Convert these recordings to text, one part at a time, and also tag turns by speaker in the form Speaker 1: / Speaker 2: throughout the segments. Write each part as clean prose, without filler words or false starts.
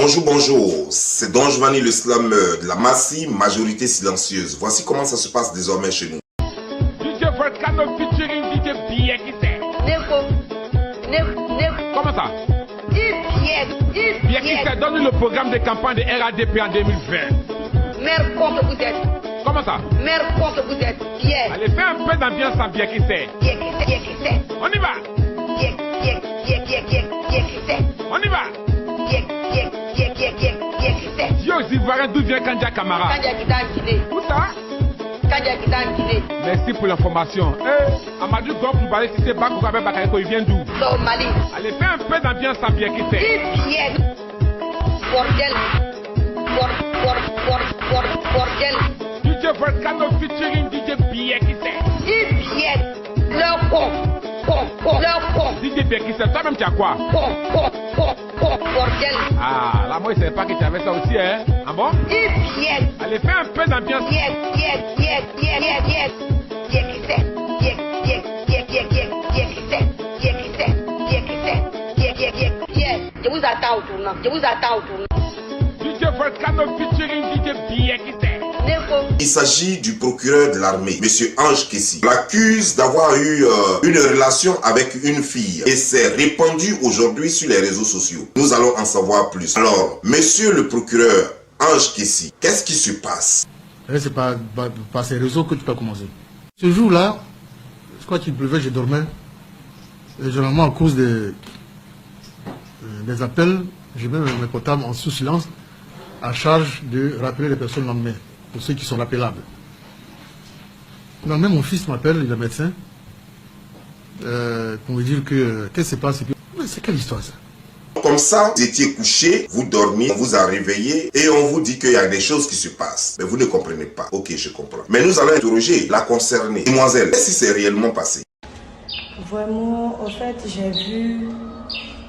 Speaker 1: Bonjour, bonjour, c'est Don Giovanni le slammer de la Massi, majorité silencieuse. Voici comment ça se passe désormais chez nous.
Speaker 2: DJ Volcano featuring DJ Biekise. Comment ça? Biekise donne le programme de campagne de RADP en 2020.
Speaker 3: Mère contre vous êtes.
Speaker 2: Comment ça?
Speaker 3: Mère contre vous êtes. Pierre.
Speaker 2: Allez, fais un peu d'ambiance à Biekise. On y va. On y va. Yo, Ivoirien, d'où vient Kandja Kamara? Où ça? Merci pour l'information. Amadou Gop Moubalé, si c'est Bakou Kabé Bakareko, il vient d'où?
Speaker 3: Mali.
Speaker 2: Allez, fais un peu d'ambiance à Biekise.
Speaker 3: Bordel. Bordel.
Speaker 2: DJ Volcano featuring DJ Biekise.
Speaker 3: Leur con.
Speaker 2: DJ Biekise, toi-même tu as quoi?
Speaker 3: Bordel.
Speaker 2: Ah, là, moi, je ne savais pas que tu avais ça aussi, hein? Ah bon? Allez, fais un peu d'ambiance.
Speaker 3: Je vous attends au tournant.
Speaker 2: DJ Volcano featuring DJ Biekise.
Speaker 1: Il s'agit du procureur de l'armée, Monsieur Ange Kessi. On l'accuse d'avoir eu une relation avec une fille et c'est répandu aujourd'hui sur les réseaux sociaux. Nous allons en savoir plus. Alors, Monsieur le procureur Ange Kessi, qu'est-ce qui se passe?
Speaker 4: C'est par ces réseaux que tu peux commencer. Ce jour-là, je crois qu'il pleuvait, je dormais. Et généralement, à cause des appels, je mets mes portables en sous-silence à charge de rappeler les personnes le lendemain, pour ceux qui sont rappelables. Finalement, mon fils m'appelle, il est médecin, pour me dire que qu'est-ce qui se passe. Mais c'est quelle histoire ça?
Speaker 1: Comme ça, vous étiez couché, vous dormiez, on vous a réveillé et on vous dit qu'il y a des choses qui se passent. Mais vous ne comprenez pas. Ok, je comprends. Mais nous allons interroger la concernée. Demoiselle, qu'est-ce qui s'est réellement passé?
Speaker 5: Vraiment, en fait, j'ai vu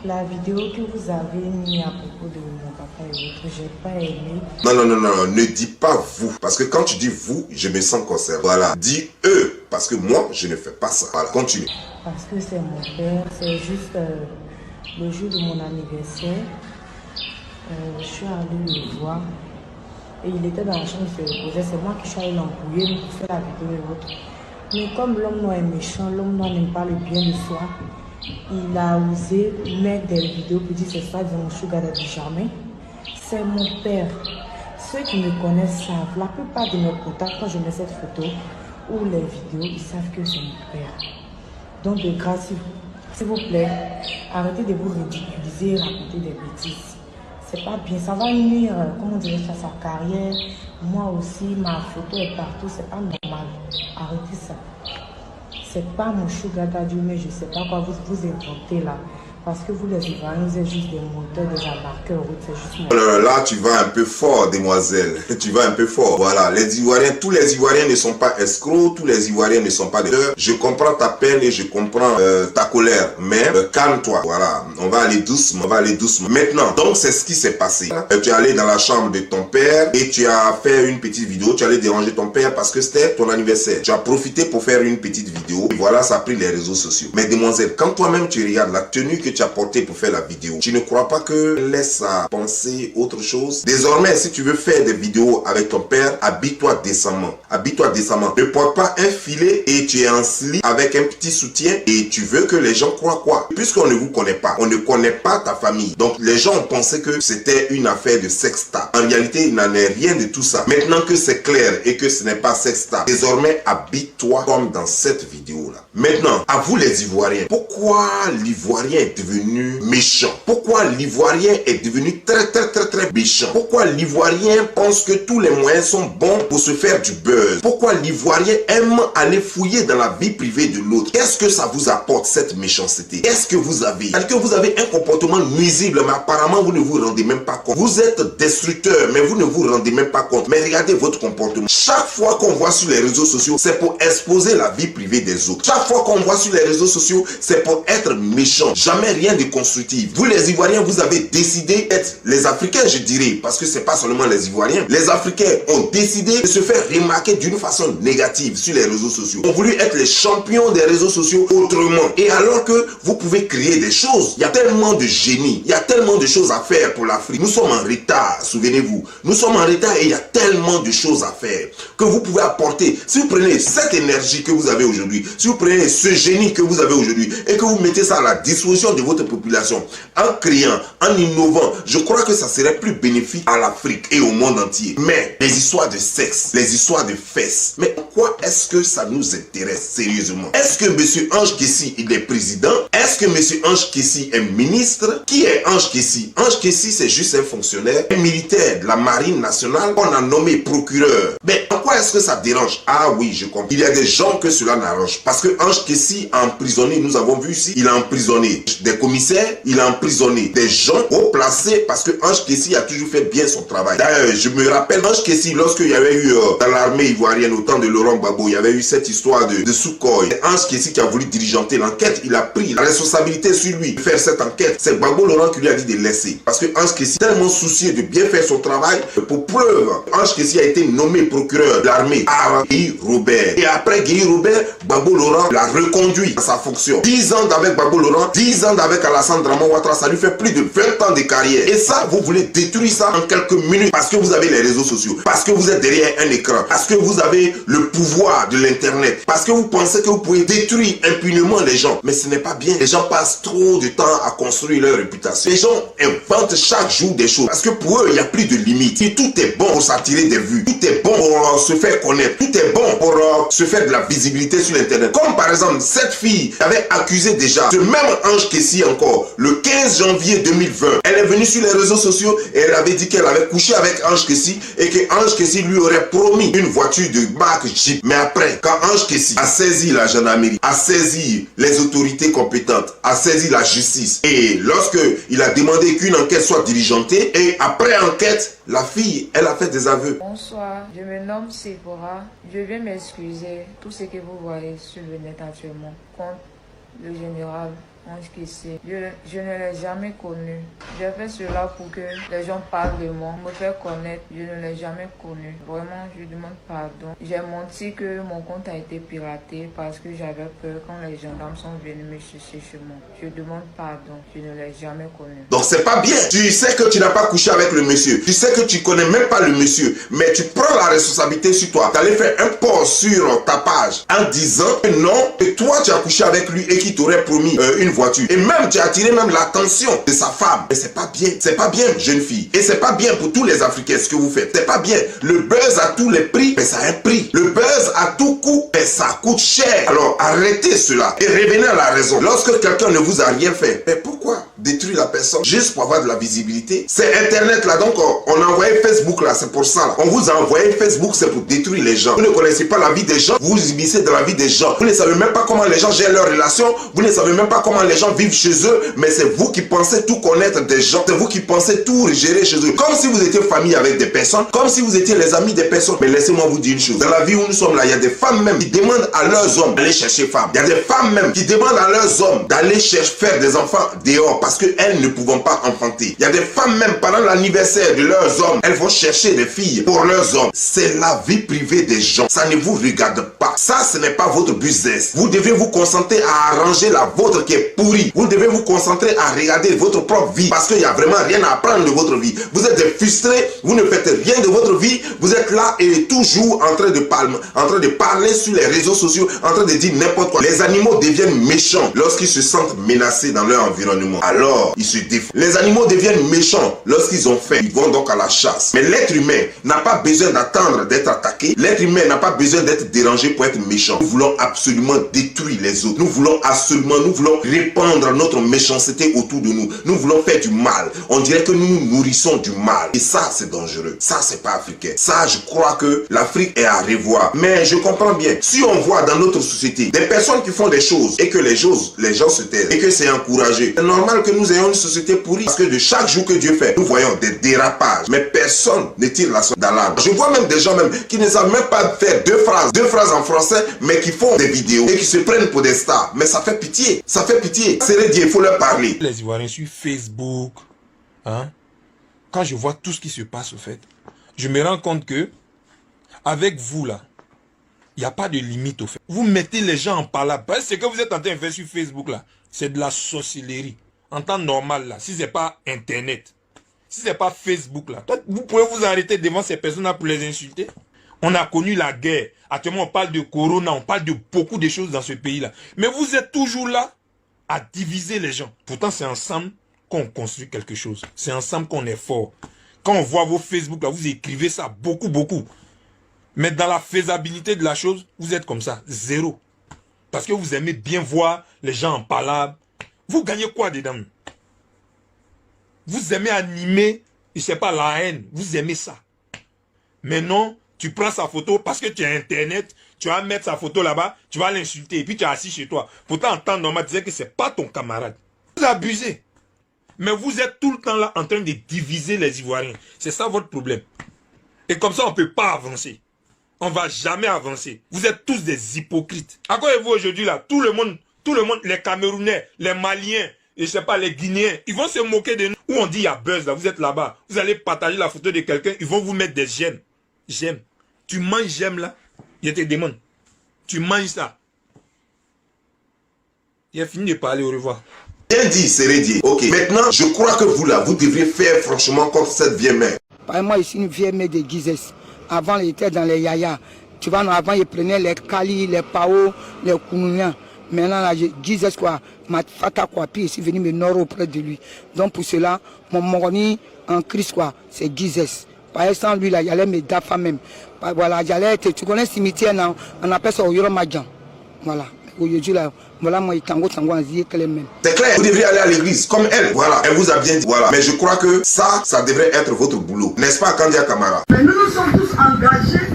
Speaker 5: la vidéo que vous avez mise à propos de mon papa et autres. J'ai pas aimé.
Speaker 1: Non, ne dis pas vous. Parce que quand tu dis vous, je me sens concerné. Voilà, dis eux. Parce que moi, je ne fais pas ça. Voilà, continue.
Speaker 5: Parce que c'est mon père, c'est juste le jour de mon anniversaire. Je suis allée le voir. Et il était dans la chambre, il se reposait. C'est moi qui suis allée l'embrouiller pour faire la vidéo et autres. Mais comme l'homme noir est méchant, l'homme noir n'aime pas le bien de soi, il a osé mettre des vidéos pour dire c'est ça, mon sugar daddy jamais. C'est mon père. Ceux qui me connaissent savent. La plupart de mes contacts, quand je mets cette photo ou les vidéos, ils savent que c'est mon père. Donc de grâce, s'il vous plaît, arrêtez de vous ridiculiser et raconter des bêtises. C'est pas bien, ça va nuire, comment dire ça, sa carrière. Moi aussi, ma photo est partout, c'est pas normal. Arrêtez ça. C'est pas mon sugar daddy, mais je sais pas quoi vous inventez là. Parce que vous les Ivoiriens, vous êtes juste des monteurs, des embarqueurs, c'est juste mon...
Speaker 1: Là, tu vas un peu fort, demoiselle. Tu vas un peu fort. Voilà, les Ivoiriens, tous les Ivoiriens ne sont pas escrocs, tous les Ivoiriens ne sont pas des... Je comprends ta peine et je comprends ta colère, mais calme-toi. Voilà, on va aller doucement, Maintenant, donc c'est ce qui s'est passé. Tu es allé dans la chambre de ton père et tu as fait une petite vidéo. Tu allais déranger ton père parce que c'était ton anniversaire. Tu as profité pour faire une petite vidéo. Et voilà, ça a pris les réseaux sociaux. Mais demoiselle, quand toi-même tu regardes la tenue que tu as portée pour faire la vidéo, tu ne crois pas que laisse à penser autre chose? Désormais, si tu veux faire des vidéos avec ton père, habille-toi décemment. Ne porte pas un filet et tu es en slip avec un petit soutien et tu veux que les gens croient quoi? Puisqu'on ne vous connaît pas, on ne connaît pas ta famille. Donc les gens ont pensé que c'était une affaire de sexta. En réalité, il n'en est rien de tout ça. Maintenant que c'est clair et que ce n'est pas sexta, désormais habille-toi comme dans cette vidéo-là. Maintenant, à vous les Ivoiriens, pourquoi l'Ivoirien est devenu méchant? Pourquoi l'Ivoirien est devenu très méchant? Pourquoi l'Ivoirien pense que tous les moyens sont bons pour se faire du buzz? Pourquoi l'Ivoirien aime aller fouiller dans la vie privée de l'autre? Qu'est-ce que ça vous apporte cette méchanceté? Qu'est-ce que vous avez? Parce que vous avez un comportement nuisible, mais apparemment vous ne vous rendez même pas compte. Vous êtes destructeur, mais vous ne vous rendez même pas compte. Mais regardez votre comportement. Chaque fois qu'on voit sur les réseaux sociaux, c'est pour exposer la vie privée des autres. Chaque fois qu'on voit sur les réseaux sociaux, c'est pour être méchant. Jamais jamais rien de constructif. Vous les Ivoiriens, vous avez décidé d'être les Africains, je dirais, parce que c'est pas seulement les Ivoiriens. Les Africains ont décidé de se faire remarquer d'une façon négative sur les réseaux sociaux. Ont voulu être les champions des réseaux sociaux autrement. Et alors que vous pouvez créer des choses, il y a tellement de génie, il y a tellement de choses à faire pour l'Afrique. Nous sommes en retard, souvenez-vous. Nous sommes en retard et il y a tellement de choses à faire que vous pouvez apporter. Si vous prenez cette énergie que vous avez aujourd'hui, si vous prenez ce génie que vous avez aujourd'hui et que vous mettez ça à la disposition de votre population, en créant, en innovant, je crois que ça serait plus bénéfique à l'Afrique et au monde entier. Mais les histoires de sexe, les histoires de fesses, mais en quoi est-ce que ça nous intéresse sérieusement? Est-ce que M. Ange Kessi, il est président? Est-ce que M. Ange Kessi est ministre? Qui est Ange Kessi? Ange Kessi, c'est juste un fonctionnaire, un militaire de la marine nationale qu'on a nommé procureur. Mais en quoi est-ce que ça dérange? Ah oui, je comprends. Il y a des gens que cela n'arrange. Parce que Ange Kessi a emprisonné, nous avons vu ici, il a emprisonné des commissaires, il a emprisonné des gens haut placés parce que Ange Kessi a toujours fait bien son travail. D'ailleurs, je me rappelle Ange Kessi, lorsqu'il y avait eu dans l'armée ivoirienne au temps de Laurent Gbagbo, il y avait eu cette histoire de Sukhoi. Ange Kessi qui a voulu diriger l'enquête, il a pris la responsabilité sur lui de faire cette enquête. C'est Gbagbo Laurent qui lui a dit de laisser. Parce que Ange Kessi, tellement soucieux de bien faire son travail, pour preuve, Ange Kessi a été nommé procureur de l'armée à Guy Robert. Et après Guy Robert, Gbagbo Laurent l'a reconduit à sa fonction. 10 ans avec Gbagbo Laurent, 10 ans avec Alassane Draman Ouattara, ça lui fait plus de 20 ans de carrière. Et ça, vous voulez détruire ça en quelques minutes parce que vous avez les réseaux sociaux, parce que vous êtes derrière un écran, parce que vous avez le pouvoir de l'internet, parce que vous pensez que vous pouvez détruire impunément les gens. Mais ce n'est pas bien. Les gens passent trop de temps à construire leur réputation. Les gens inventent chaque jour des choses parce que pour eux, il n'y a plus de limite. Et tout est bon pour s'attirer des vues. Tout est bon pour se faire connaître. Tout est bon pour se faire de la visibilité sur l'internet. Comme par exemple, cette fille avait accusé déjà ce même Ange Kessi encore le 15 janvier 2020. Elle est venue sur les réseaux sociaux et elle avait dit qu'elle avait couché avec Ange Kessi et que Ange Kessi lui aurait promis une voiture de marque Jeep. Mais après, quand Ange Kessi a saisi la gendarmerie, a saisi les autorités compétentes, a saisi la justice et lorsque il a demandé qu'une enquête soit diligentée et après enquête, la fille, elle a fait des aveux.
Speaker 6: Bonsoir, je me nomme Sephora. Je viens m'excuser tout ce que vous voyez sur le net actuellement contre le général Ange Kessi. Je ne l'ai jamais connu. J'ai fait cela pour que les gens parlent de moi, me faire connaître. Je ne l'ai jamais connu. Vraiment, je demande pardon. J'ai menti que mon compte a été piraté parce que j'avais peur quand les gendarmes sont venus me chercher chez moi. Je demande pardon. Je ne l'ai jamais connu.
Speaker 1: Donc c'est pas bien. Tu sais que tu n'as pas couché avec le monsieur. Tu sais que tu connais même pas le monsieur. Mais tu prends la responsabilité sur toi. Tu allais faire un post sur ta page en disant que non, que toi tu as couché avec lui et qu'il t'aurait promis une voiture. Et même tu as attiré même l'attention de sa femme. Mais c'est pas bien. C'est pas bien, jeune fille. Et c'est pas bien pour tous les Africains ce que vous faites. C'est pas bien. Le buzz à tous les prix, mais ça a un prix. Le buzz à tout coût, mais ça coûte cher. Alors arrêtez cela et revenez à la raison. Lorsque quelqu'un ne vous a rien fait, mais pourquoi détruire la personne juste pour avoir de la visibilité? C'est internet là, donc on a envoyé Facebook là, c'est pour ça là. On vous a envoyé Facebook, c'est pour détruire les gens. Vous ne connaissez pas la vie des gens, vous vous immiscez dans la vie des gens. Vous ne savez même pas comment les gens gèrent leurs relations, vous ne savez même pas comment les gens vivent chez eux, mais c'est vous qui pensez tout connaître des gens, c'est vous qui pensez tout gérer chez eux. Comme si vous étiez famille avec des personnes, comme si vous étiez les amis des personnes. Mais laissez-moi vous dire une chose, dans la vie où nous sommes là, il y a des femmes même qui demandent à leurs hommes d'aller chercher femmes. Il y a des femmes même qui demandent à leurs hommes d'aller chercher faire des enfants dehors parce qu'elles ne pouvant pas enfanter. Il y a des femmes même pendant l'anniversaire de leurs hommes, elles vont chercher des filles pour leurs hommes. C'est la vie privée des gens. Ça ne vous regarde pas. Ça, ce n'est pas votre business. Vous devez vous concentrer à arranger la vôtre qui est pourrie. Vous devez vous concentrer à regarder votre propre vie parce qu'il n'y a vraiment rien à apprendre de votre vie. Vous êtes des frustrés, vous ne faites rien de votre vie. Vous êtes là et toujours en train de parler sur les réseaux sociaux, en train de dire n'importe quoi. Les animaux deviennent méchants lorsqu'ils se sentent menacés dans leur environnement. Alors, ils se défendent. Les animaux deviennent méchants lorsqu'ils ont faim. Ils vont donc à la chasse. Mais l'être humain n'a pas besoin d'attendre d'être attaqué. L'être humain n'a pas besoin d'être dérangé pour être méchant. Nous voulons absolument détruire les autres. Nous voulons répandre notre méchanceté autour de nous. Nous voulons faire du mal. On dirait que nous nous nourrissons du mal. Et ça, c'est dangereux. Ça, c'est pas africain. Ça, je crois que l'Afrique est à revoir. Mais je comprends bien. Si on voit dans notre société des personnes qui font des choses et que les gens se taisent et que c'est encouragé, c'est normal que nous ayons une société pourrie. Parce que de chaque jour que Dieu fait, nous voyons des dérapages. Mais personne ne tire la sonnette d'alarme. Je vois même des gens même qui ne savent même pas faire deux phrases en français, mais qui font des vidéos et qui se prennent pour des stars. Mais ça fait pitié. Ça fait pitié. C'est Dieu, il faut leur parler.
Speaker 7: Les Ivoiriens sur Facebook, hein, quand je vois tout ce qui se passe au fait, je me rends compte que avec vous là, il n'y a pas de limite au fait. Vous mettez les gens en palabre. Parce que ce que vous êtes en train de faire sur Facebook là, c'est de la sorcellerie. En temps normal là, si ce n'est pas Internet, si ce n'est pas Facebook là, vous pouvez vous arrêter devant ces personnes-là pour les insulter. On a connu la guerre. Actuellement, on parle de Corona, on parle de beaucoup de choses dans ce pays-là. Mais vous êtes toujours là à diviser les gens. Pourtant, c'est ensemble qu'on construit quelque chose. C'est ensemble qu'on est fort. Quand on voit vos Facebook là, vous écrivez ça beaucoup. Mais dans la faisabilité de la chose, vous êtes comme ça, zéro. Parce que vous aimez bien voir les gens en palabre. Vous gagnez quoi dedans? Vous aimez animer, je ne sais pas, la haine. Vous aimez ça. Mais non, tu prends sa photo parce que tu as Internet, tu vas mettre sa photo là-bas, tu vas l'insulter et puis tu es assis chez toi. Pourtant, en temps normal, tu disais que ce n'est pas ton camarade. Vous abusez. Mais vous êtes tout le temps là en train de diviser les Ivoiriens. C'est ça votre problème. Et comme ça, on ne peut pas avancer. On ne va jamais avancer. Vous êtes tous des hypocrites. À quoi vous aujourd'hui là, tout le monde, les Camerounais, les Maliens, et je sais pas, les Guinéens, ils vont se moquer de nous. Où on dit il y a buzz là, vous êtes là-bas. Vous allez partager la photo de quelqu'un, ils vont vous mettre des j'aime. J'aime. Tu manges j'aime là, je te demande. Tu manges ça. Il a fini de parler, au revoir.
Speaker 1: Bien dit, c'est dit. Ok, maintenant, je crois que vous là, vous devriez faire franchement comme cette vieille mère.
Speaker 8: Par moi, ici, une vieille mère de Guizès. Avant, il était dans les yaya. Tu vois, avant, il prenait les Kali, les Pao, les Kounounians. Maintenant, là, Guizès, quoi, ma fata, quoi, puis il est venu me nord auprès de lui. Donc, pour cela, mon moroni en Christ, quoi, c'est Guizès. Par exemple, lui, là, il allait me dafa même. Voilà, j'allais être, tu connais le cimetière, là, on appelle ça au Yoromadjan. Voilà. Aujourd'hui, là, voilà, moi,
Speaker 1: c'est clair, vous devriez aller à l'église comme elle. Voilà, elle vous a bien dit. Voilà, mais je crois que ça devrait être votre boulot. N'est-ce pas, Kandia Kamara?
Speaker 9: Mais nous sommes tous engagés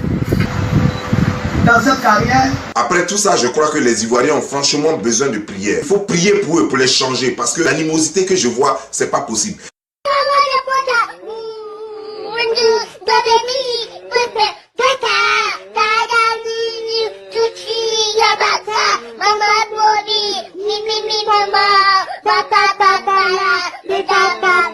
Speaker 9: dans cette carrière.
Speaker 1: Après tout ça, je crois que les Ivoiriens ont franchement besoin de prière. Il faut prier pour eux, pour les changer, parce que l'animosité que je vois, c'est pas possible.
Speaker 10: Mama, papa, papa, papa,